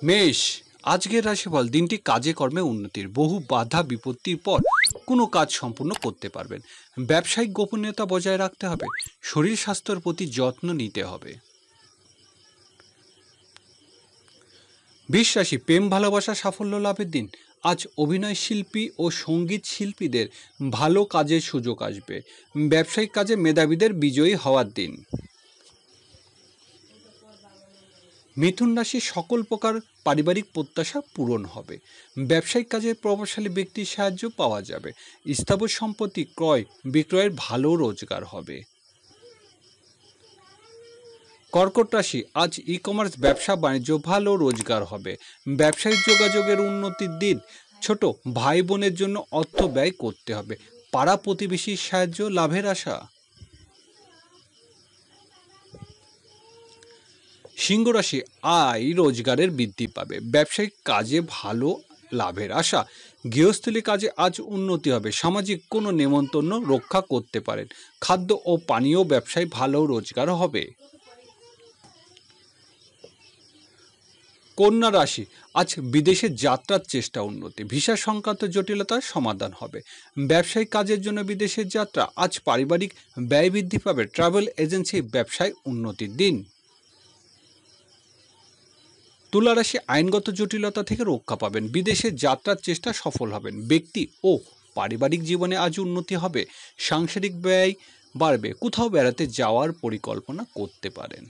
মেষ, আজকের রাশিফল। দিনটি কাজে কর্মে উন্নতির, বহু বাধা বিপত্তির পর কোনো কাজ সম্পূর্ণ করতে পারবেন। ব্যবসায়িক গোপনীয়তা বজায় রাখতে হবে, শরীর স্বাস্থ্যের প্রতি যত্ন নিতে হবে। বৃষ রাশি, প্রেম ভালোবাসা সাফল্য লাভের দিন। আজ অভিনয় শিল্পী ও সঙ্গীত শিল্পীদের ভালো কাজের সুযোগ আসবে। ব্যবসায়িক কাজে মেধাবীদের বিজয়ী হওয়ার দিন। মিথুন রাশি, সকল প্রকার পারিবারিক প্রত্যাশা পূরণ হবে। ব্যবসায়িক কাজে প্রভাবশালী ব্যক্তির সাহায্য পাওয়া যাবে। স্থাবর সম্পত্তি ক্রয় বিক্রয়ের ভালো রোজগার হবে। কর্কট রাশি, আজ ই কমার্স ব্যবসা বাণিজ্য ভালো রোজগার হবে। ব্যবসায়িক যোগাযোগের উন্নতির দিন। ছোট ভাই বোনের জন্য অর্থ ব্যয় করতে হবে। পাড়া প্রতিবেশীর সাহায্য লাভের আশা। সিংহ রাশি, আয় রোজগারের বৃদ্ধি পাবে। ব্যবসায়িক কাজে ভালো লাভের আশা। গৃহস্থলী কাজে আজ উন্নতি হবে। সামাজিক কোনো নেমন্তন্ন রক্ষা করতে পারেন। খাদ্য ও পানীয় ব্যবসায় ভালো রোজগার হবে। কন্যা রাশি, আজ বিদেশে যাত্রার চেষ্টা উন্নতি। ভিসা সংক্রান্ত জটিলতার সমাধান হবে। ব্যবসায়িক কাজের জন্য বিদেশের যাত্রা। আজ পারিবারিক ব্যয় বৃদ্ধি পাবে। ট্রাভেল এজেন্সি ব্যবসায় উন্নতির দিন। তুলা রাশি, আইনগত জটিলতা থেকে রক্ষা পাবেন। বিদেশে যাত্রার চেষ্টা সফল হবেন। ব্যক্তি ও পারিবারিক জীবনে আজ উন্নতি হবে। সাংসারিক ব্যয় বাড়বে। কোথাও বেড়াতে যাওয়ার পরিকল্পনা করতে পারেন।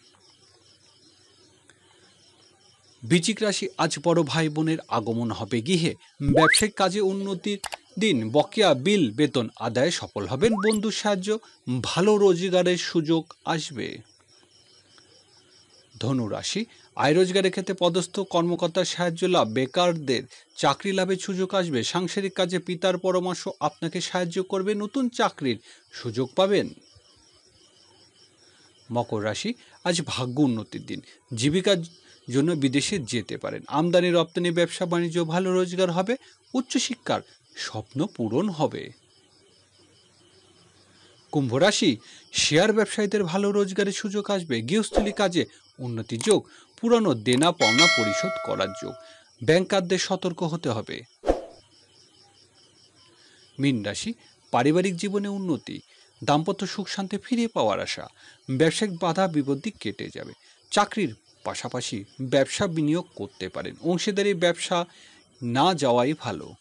বৃশ্চিক রাশি, আজ বড় ভাই বোনের আগমন হবে গৃহে। ব্যবসায়িক কাজে উন্নতির দিন। বকেয়া বিল বেতন আদায়ে সফল হবেন। বন্ধুর সাহায্য, ভালো রোজগারের সুযোগ আসবে। ধনু রাশি, আয় রোজগারের ক্ষেত্রে পদস্থ কর্মকর্তার সাহায্য লাভ। বেকারদের চাকরি লাভের সুযোগ আসবে। সাংসারিক কাজে পিতার পরামর্শ আপনাকে সাহায্য করবে। নতুন চাকরির সুযোগ পাবেন। মকর রাশি, আজ ভাগ্য উন্নতির দিন। জীবিকার জন্য বিদেশে যেতে পারেন। আমদানি রপ্তানি ব্যবসা বাণিজ্য ভালো রোজগার হবে। উচ্চশিক্ষার স্বপ্ন পূরণ হবে। কুম্ভ রাশি, শেয়ার ব্যবসায়ীদের ভালো রোজগারের সুযোগ আসবে। গৃহস্থলী কাজে উন্নতির যোগ। পুরানো দেনা পাওনা পরিশোধ করার যোগ। ব্যাংকারদের সতর্ক হতে হবে। মীন রাশি, পারিবারিক জীবনে উন্নতি। দাম্পত্য সুখ শান্তি ফিরে পাওয়ার আশা। ব্যবসায়িক বাধা বিপত্তি কেটে যাবে। চাকরির পাশাপাশি ব্যবসা বিনিয়োগ করতে পারেন। অংশীদারি ব্যবসা না যাওয়াই ভালো।